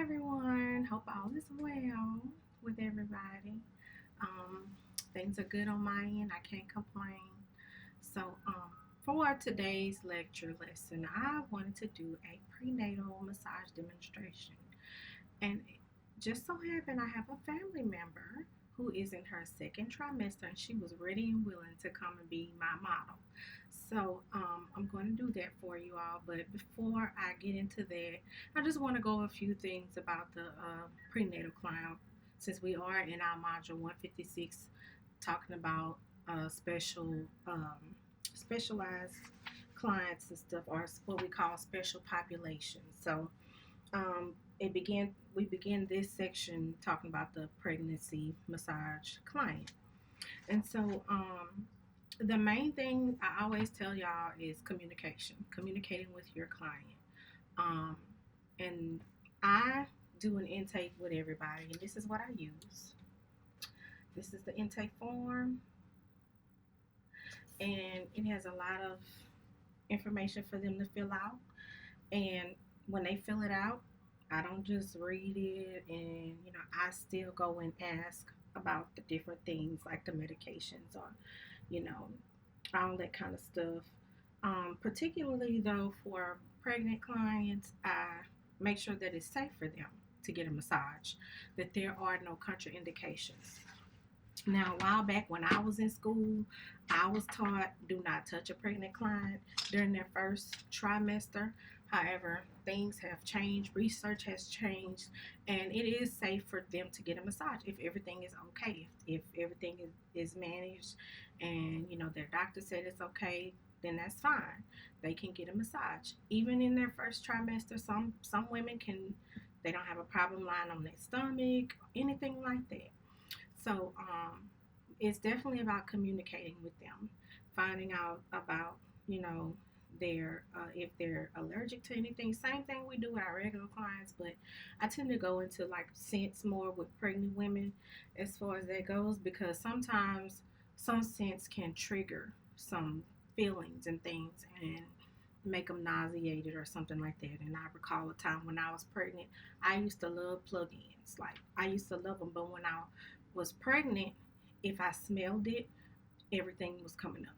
Hi everyone. Hope all is well with everybody. Um, things are good on my end. I can't complain. So, for today's lecture lesson, I wanted to do a prenatal massage demonstration. And it just so happened I have a family member who is in her second trimester and she was ready and willing to come and be my model. So I'm going to do that for you all. But before I get into that, I just want to go over a few things about the prenatal client since we are in our module 156 talking about special specialized clients and stuff, or what we call special populations. So we began this section talking about the pregnancy massage client. And so the main thing I always tell y'all is communication, communicating with your client. Um, and I do an intake with everybody, and this is what I use. This is the intake form, and it has a lot of information for them to fill out. And when they fill it out, I don't just read it, and I still go and ask about the different things like the medications or you know all that kind of stuff. Particularly though for pregnant clients, I make sure that it's safe for them to get a massage, that there are no contraindications. Now, a while back when I was in school, I was taught do not touch a pregnant client during their first trimester. However, things have changed, research has changed, and it is safe for them to get a massage if everything is okay, if everything is managed and their doctor said it's okay, then that's fine. They can get a massage. Even in their first trimester, some women can they don't have a problem lying on their stomach, anything like that. So it's definitely about communicating with them, finding out about you know their if they're allergic to anything. Same thing we do with our regular clients, but I tend to go into like scents more with pregnant women as far as that goes because sometimes some scents can trigger some feelings and things and make them nauseated or something like that. And I recall a time when I was pregnant, I used to love plug-ins. Like I used to love them, but when I was pregnant, if I smelled it, everything was coming up.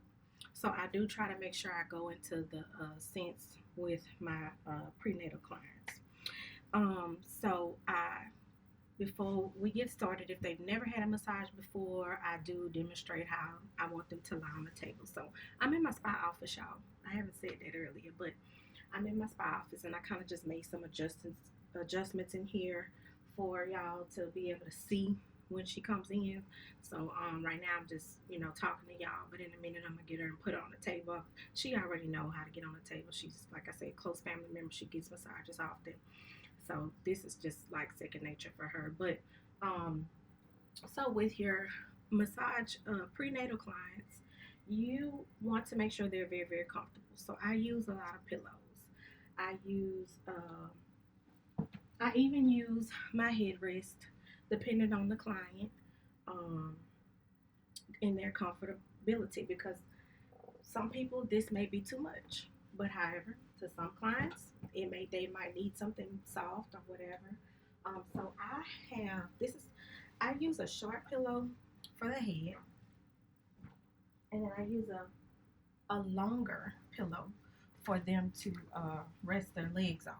So I do try to make sure I go into the scents with my prenatal clients. So I before we get started, if they've never had a massage before, I do demonstrate how I want them to lie on the table. So I'm in my spa office, y'all. I haven't said that earlier, but I'm in my spa office and I kind of just made some adjustments in here for y'all to be able to see when she comes in. So right now I'm just talking to y'all, but in a minute I'm gonna get her and put her on the table. She already know how to get on the table. She's like I said, close family member. She gets massages often, so this is just like second nature for her. But um, so with your massage prenatal clients, you want to make sure they're very, very comfortable. So I use a lot of pillows. I use, I even use my headrest, depending on the client, um, in their comfortability, because some people this may be too much. But however, to some clients, they might need something soft or whatever. So I have this is I use a short pillow for the head, and then I use a longer pillow for them to rest their legs on.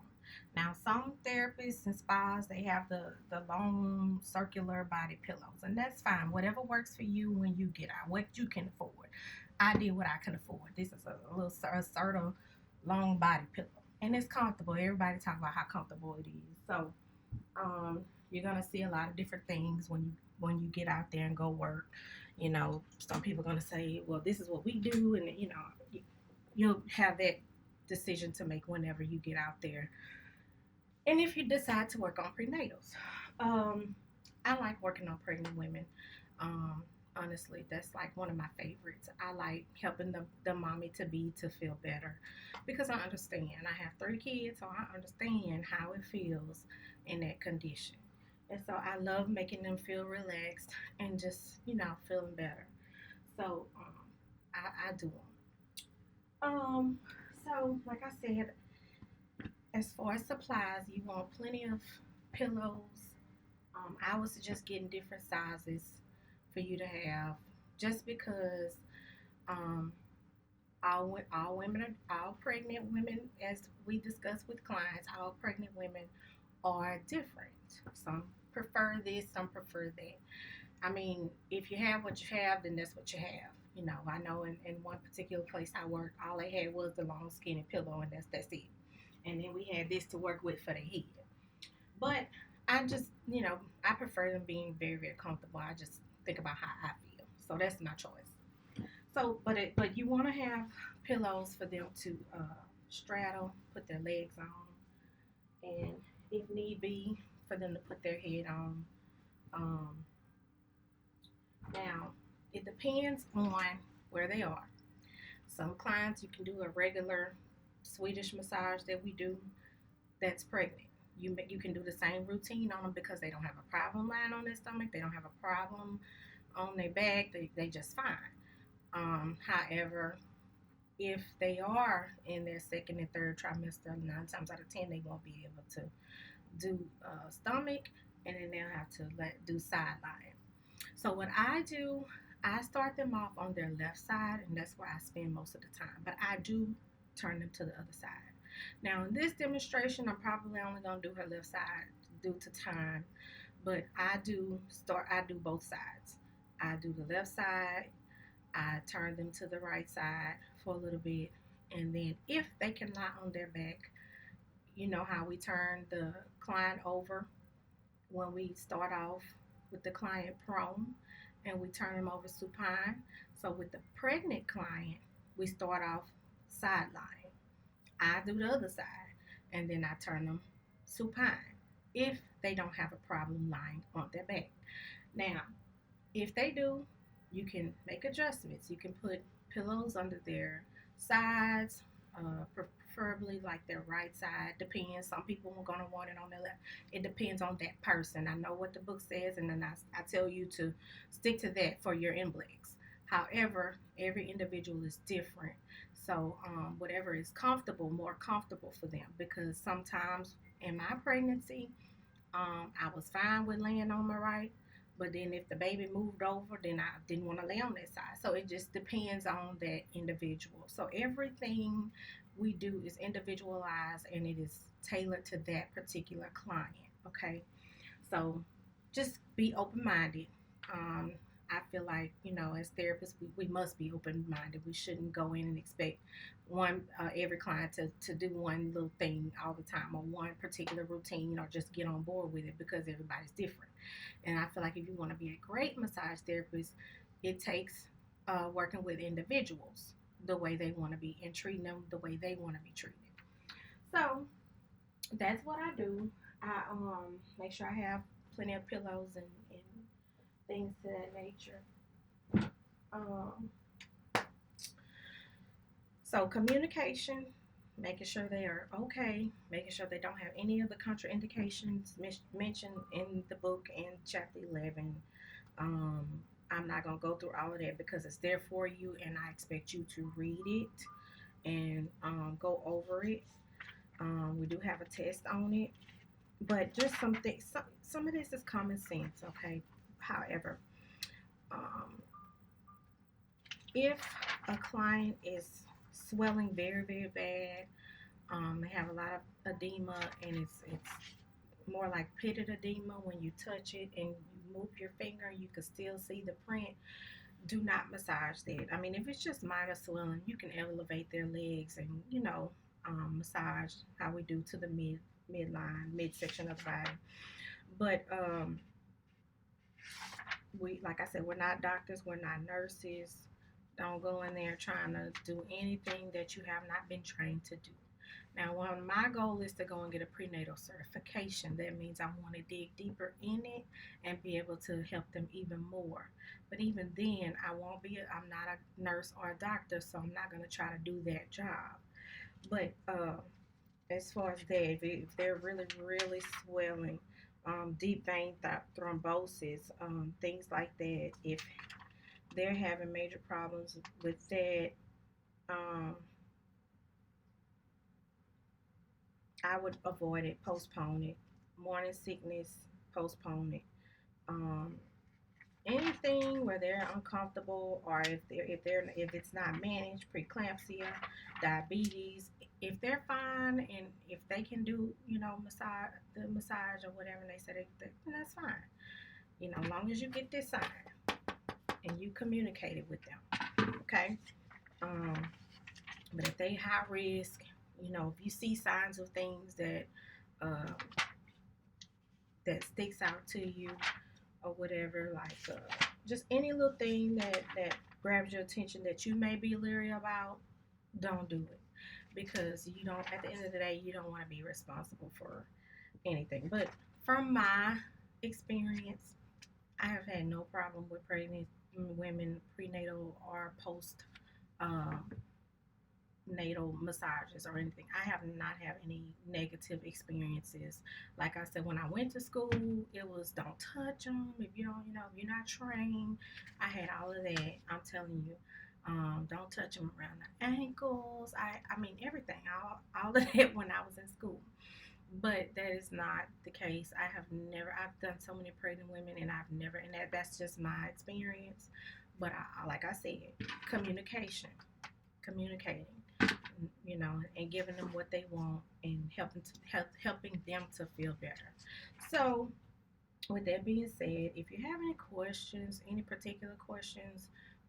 Now, some therapists and spas they have the long circular body pillows, and that's fine. Whatever works for you when you get out, what you can afford. I did what I can afford. This is a little assertive long body pillow, and it's comfortable. Everybody talk about how comfortable it is. So you're gonna see a lot of different things when you get out there and go work. Some people are gonna say, "Well, this is what we do," and you'll have that decision to make whenever you get out there. And if you decide to work on prenatals, um, I like working on pregnant women. Um, Honestly, that's like one of my favorites. I like helping the mommy to be to feel better because I understand. I have 3 kids, so I understand how it feels in that condition. And so I love making them feel relaxed and just, feeling better. So I do them. So like I said, as far as supplies, you want plenty of pillows. I was just getting different sizes for you to have, just because um, all women are all pregnant women, as we discuss with clients. All pregnant women are different. Some prefer this, some prefer that. I mean, if you have what you have, then that's what you have. I know in one particular place I worked, all they had was the long skinny pillow, and that's it. And then we had this to work with for the head. But I just, I prefer them being very, very comfortable. I just think about how I feel. So that's my choice. So, but you want to have pillows for them to straddle, put their legs on, and if need be, for them to put their head on. Um, Now, it depends on where they are. Some clients, you can do a regular Swedish massage that we do that's pregnant. You can do the same routine on them because they don't have a problem lying on their stomach. They don't have a problem on their back. They just fine. However, if they are in their second and third trimester, 9 times out of 10 they won't be able to do stomach, and then they'll have to do sideline. So what I do, I start them off on their left side, and that's where I spend most of the time. But I do turn them to the other side. Now in this demonstration, I'm probably only gonna do her left side due to time, but I do both sides. I do the left side, I turn them to the right side for a little bit, and then if they can lie on their back, you know how we turn the client over when we start off with the client prone and we turn them over supine. So with the pregnant client, we start off sideline. I do the other side, and then I turn them supine if they don't have a problem lying on their back. Now, if they do, you can make adjustments. You can put pillows under their sides, preferably like their right side. Depends. Some people are going to want it on their left. It depends on that person. I know what the book says, and then I tell you to stick to that for your NBLEX. However, every individual is different. So, whatever is comfortable, more comfortable for them. Because sometimes in my pregnancy, I was fine with laying on my right, but then if the baby moved over, then I didn't want to lay on that side. So it just depends on that individual. So everything we do is individualized, and it is tailored to that particular client. Okay, so just be open minded. Um, I feel like, as therapists, we must be open minded. We shouldn't go in and expect every client to do one little thing all the time, or one particular routine, or just get on board with it, because everybody's different. And I feel like if you want to be a great massage therapist, it takes working with individuals the way they want to be, and treating them the way they want to be treated. So that's what I do. I make sure I have plenty of pillows and things to that nature. Um, so communication, making sure they are okay, making sure they don't have any of the contraindications mentioned in the book in chapter 11. Um, I'm not going to go through all of that because it's there for you, and I expect you to read it and go over it. We do have a test on it, but just some of this is common sense, okay? However, um, if a client is swelling very, very bad, they have a lot of edema, and it's more like pitted edema. When you touch it and you move your finger, you can still see the print. Do not massage that. I mean, if it's just minor swelling, you can elevate their legs and, massage how we do to the midline, midsection of the body. But we, like I said, we're not doctors, we're not nurses. Don't go in there trying to do anything that you have not been trained to do. Now, when my goal is to go and get a prenatal certification, that means I want to dig deeper in it and be able to help them even more. But even then, I'm not a nurse or a doctor, so I'm not going to try to do that job. But as far as that, if they're really, really swelling, deep vein thrombosis, things like that, if they're having major problems with that, um, I would avoid it, postpone it. morning sickness, postpone it. Um, Anything where they're uncomfortable, or if it's not managed, preeclampsia, diabetes, if they're fine and if they can do, massage or whatever, and they say then that's fine. As long as you get this sign and you communicate it with them, okay. Um, but if they high risk, if you see signs of things uh, that sticks out to you or whatever, like just any little thing that grabs your attention that you may be leery about, don't do it, because you don't. At the end of the day, you don't want to be responsible for anything. But from my experience, I have had no problem with pregnant women, prenatal or post um, natal massages or anything. I have not had any negative experiences. Like I said, when I went to school, it was don't touch them if you don't, if you're not trained. I had all of that. I'm telling you, don't touch them around the ankles. I mean everything. All of that when I was in school. But that is not the case. I have never. I've done so many pregnant women, and I've never. And that's just my experience. But like I said, communication, communicating, and giving them what they want and helping them to feel better. So, with that being said, if you have any questions, any particular questions,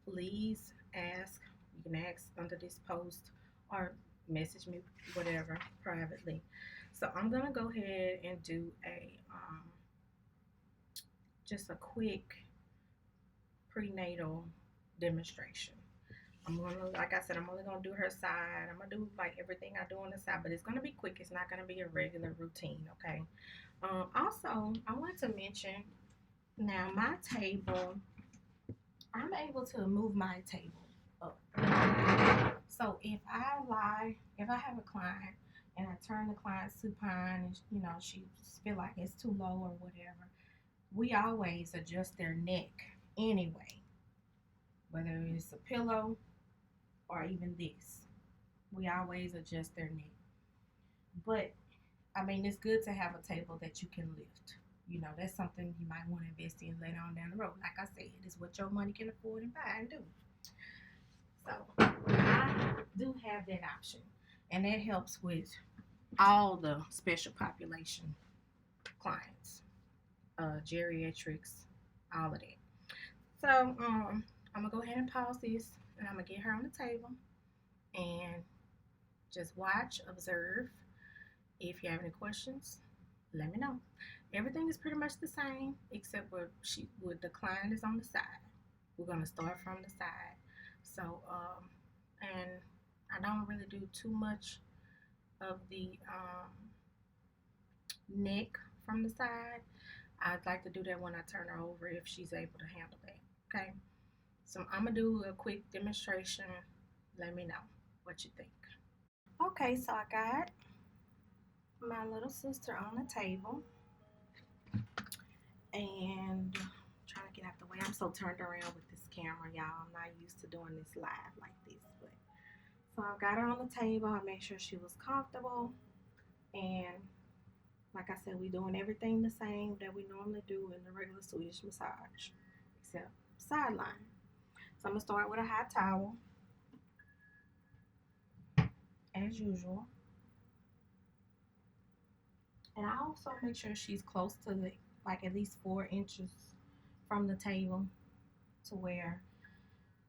please ask. You can ask under this post or message me, whatever, privately. So I'm gonna go ahead and do a just a quick prenatal demonstration. I'm gonna, like I said, I'm only gonna do her side. I'm gonna do like everything I do on the side, but it's gonna be quick. It's not gonna be a regular routine, okay? Also, I want to mention now my table. I'm able to move my table up. So if I have a client and I turn the client supine, and she feel like it's too low or whatever, we always adjust their neck anyway, whether it's a pillow or even this. We always adjust their neck. But I mean, it's good to have a table that you can lift. That's something you might want to invest in later on down the road. Like I said, it's what your money can afford and buy and do. So I do have that option, and that helps with all the special population clients, geriatrics, all of that. So I'm gonna go ahead and pause this, and I'm gonna get her on the table and just watch, observe. If you have any questions, let me know. Everything is pretty much the same except where the client is on the side. We're gonna start from the side. So and I don't really do too much of the neck from the side. I'd like to do that when I turn her over if she's able to handle that. Okay. So I'm gonna do a quick demonstration. Let me know what you think. Okay, so I got my little sister on the table and trying to get out the way. I'm so turned around with this camera, y'all. I'm not used to doing this live like this, but so I got her on the table. I made sure she was comfortable, and like I said, we doing everything the same that we normally do in the regular Swedish massage, except sideline. So I'm gonna start with a hot towel, as usual, and I also make sure she's close to the like at least 4 inches from the table to where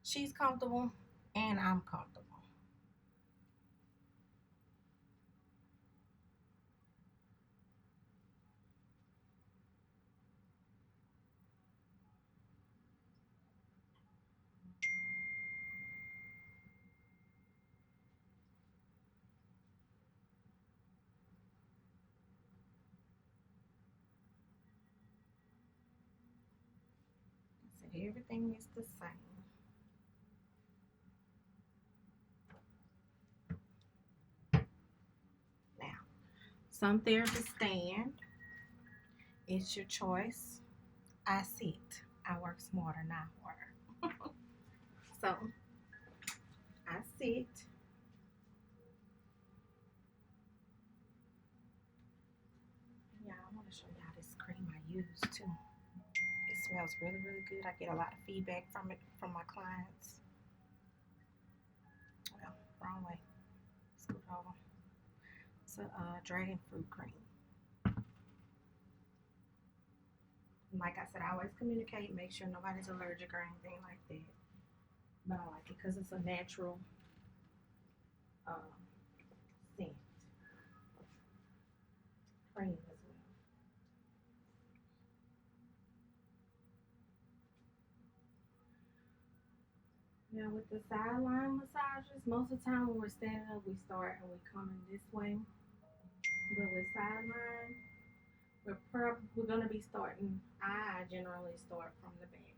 she's comfortable and I'm comfortable. So everything is the same. Now, some therapists stand. It's your choice. I sit. I work smarter, not harder. So I sit. Yeah, I want to use too. It smells really, really good. I get a lot of feedback from it from my clients. Well, wrong way. Scoot over. It's a dragon fruit cream. And like I said, I always communicate, make sure nobody's allergic or anything like that. But I like it because it's a natural uh, scent cream as well. Now with the sideline massages, most of the time when we're standing up, we start and we coming this way. But with sideline, we're gonna be starting. I generally start from the back.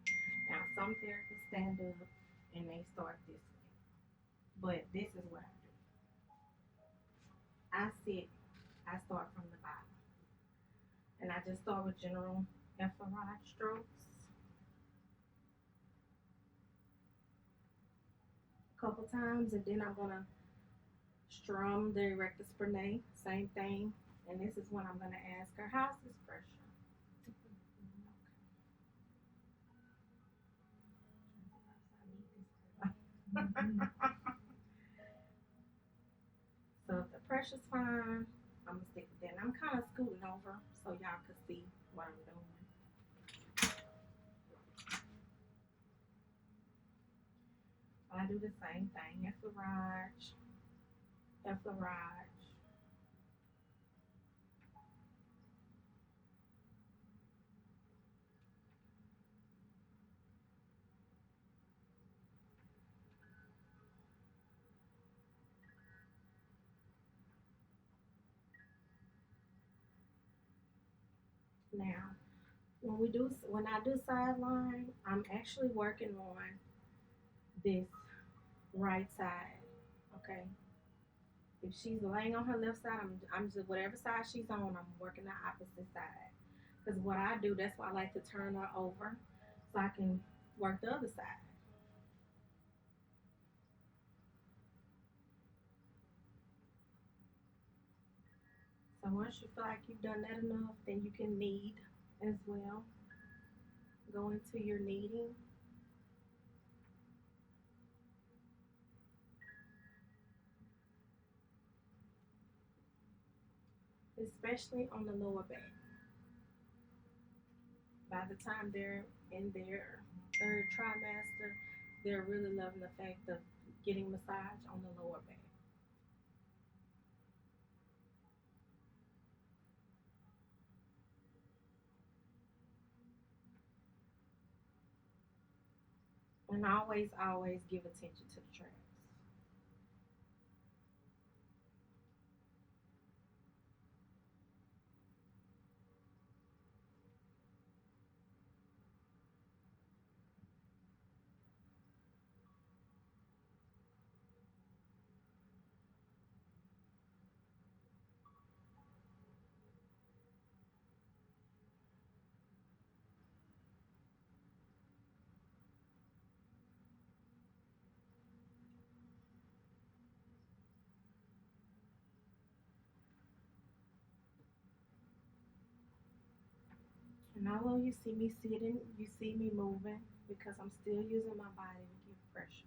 Now some therapists stand up and they start this way, but this is what I do. I sit. I start from the bottom, and I just start with general infrared strokes, a couple times, and then I'm gonna strum the rectus spinae, same thing. And this is when I'm gonna ask her, how's this pressure? So if the pressure's fine, I'm gonna stick with that. And I'm kind of scooting over so y'all can see what I'm doing. I do the same thing. Effleurage, effleurage. Now, when I do sideline, I'm actually working on this right side. Okay. If she's laying on her left side, I'm just whatever side she's on, I'm working the opposite side. Because what I do, that's why I like to turn her over so I can work the other side. So once you feel like you've done that enough, then you can knead as well. Go into your kneading, especially on the lower back. By the time they're in their third trimester, they're really loving the fact of getting massage on the lower back. And always, always give attention to the traps. And although you see me sitting, you see me moving because I'm still using my body to give pressure.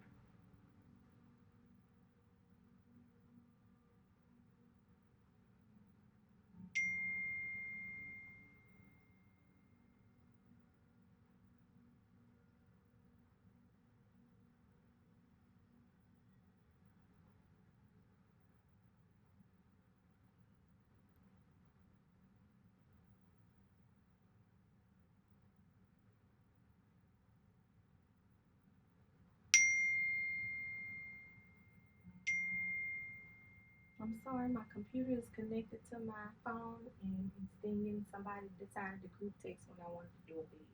I'm sorry, my computer is connected to my phone and it's dinging. Somebody decided to group text when I wanted to do a video.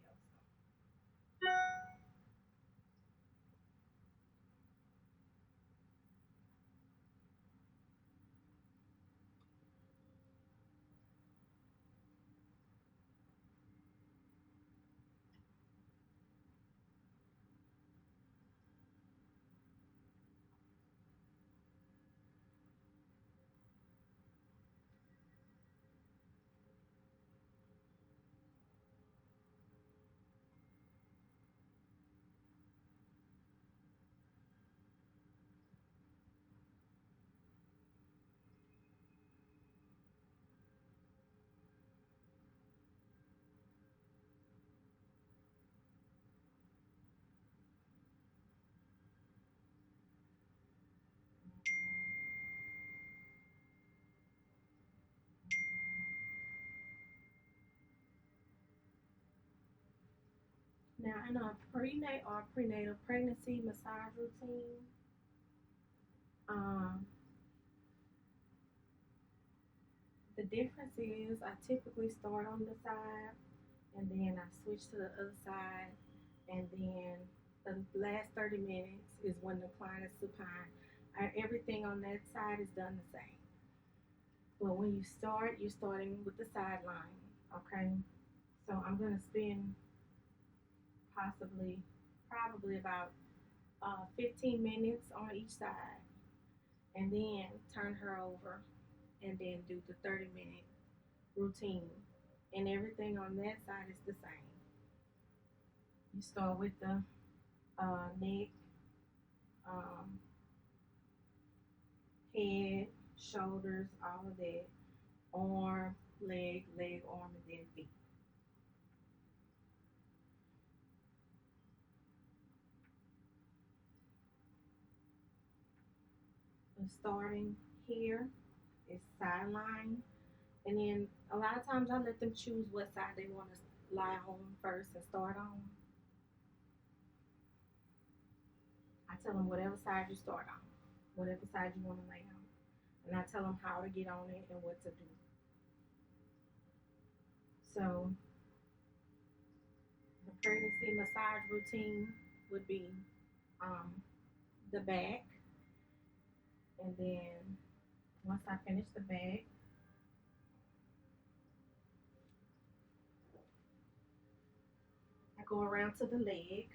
starting a prenatal pregnancy massage routine. Um, the difference is I typically start on the side and then I switch to the other side, and then the last 30 minutes is when the client is supine. Everything on that side is done the same. But when you start, you're starting with the sideline, okay? So I'm gonna spend possibly, probably about 15 minutes on each side, and then turn her over, and then do the 30-minute routine. And everything on that side is the same. You start with the neck, um, head, shoulders, all of that, arm, leg, arm, and then feet. And starting here is sideline, and then a lot of times I let them choose what side they want to lie on first and start on. I tell them whatever side you start on, whatever side you want to lay on, and I tell them how to get on it and what to do. So the pregnancy massage routine would be um, the back, and then once I finish the back, I go around to the leg.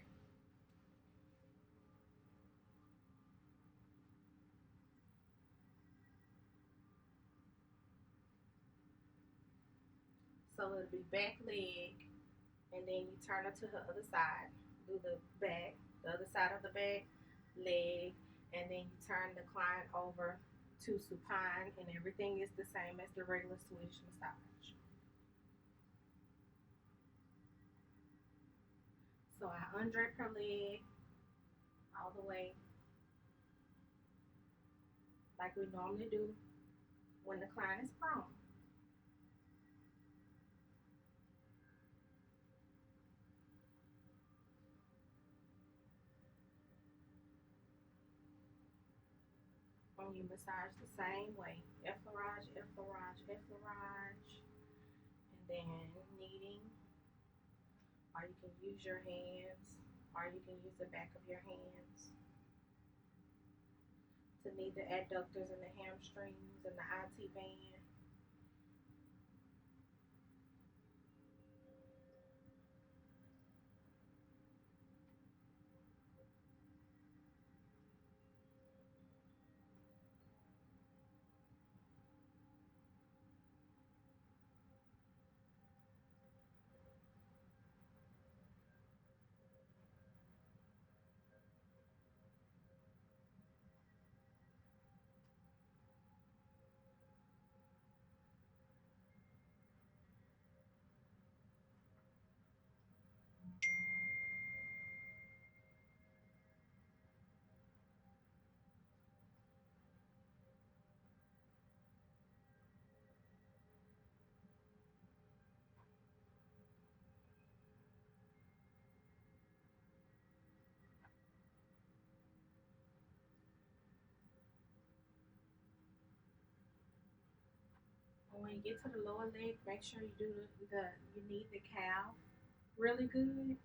So it'll be back leg, and then you turn it to the other side. Do the back, the other side of the back, leg, and then you turn the client over to supine, and everything is the same as the regular Swedish massage. So I undrape her leg all the way like we normally do when the client is prone. And you massage the same way. Effleurage, effleurage, effleurage, and then kneading, or you can use your hands, or you can use the back of your hands to knead the adductors and the hamstrings and the IT band. And when you get to the lower leg, make sure you do you knead the calf really good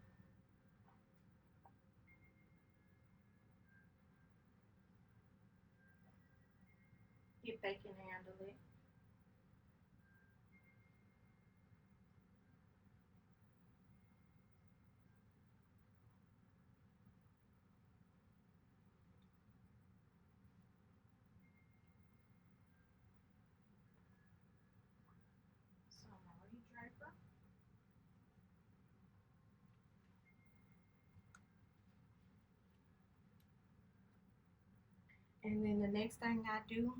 if they can handle it. So I'm gonna re-drape her. And then the next thing I do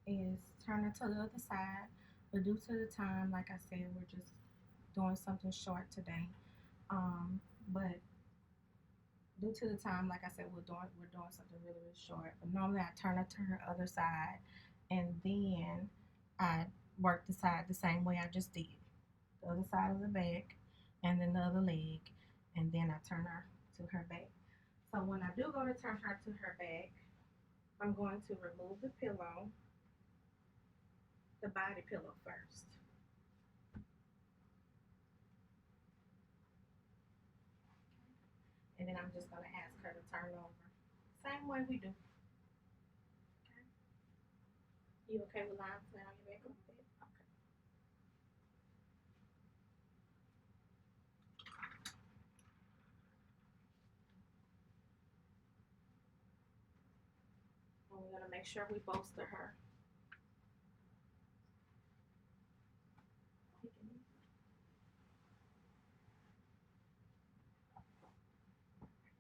is turn it to the other side. But due to the time, like I said, we're just doing something short today. But due to the time, like I said, we're doing something really really short. But normally I turn it to her other side, and then I work the side the same way I just did. The other side of the back, and then the other leg, and then I turn her to her back. So when I do go to turn her to her back, I'm going to remove the pillow, the body pillow first. And then I'm just going to ask her to turn over. Same way we do. Okay. You okay with lying flat on your back a little bit? Okay. And we're going to make sure we bolster her.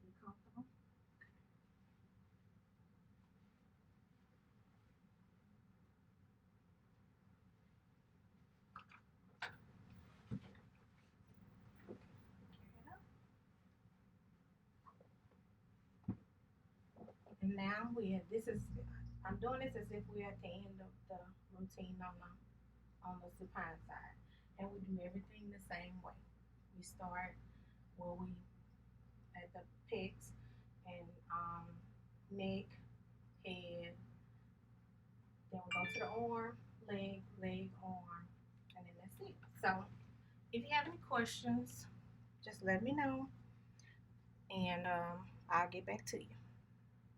You comfortable? And now this is, I'm doing this as if we're at the end of the routine on the supine side. And we do everything the same way. We start where we, at the pecs and neck, head, then we go to the arm, leg, arm, and then that's it. So if you have any questions, just let me know and I'll get back to you.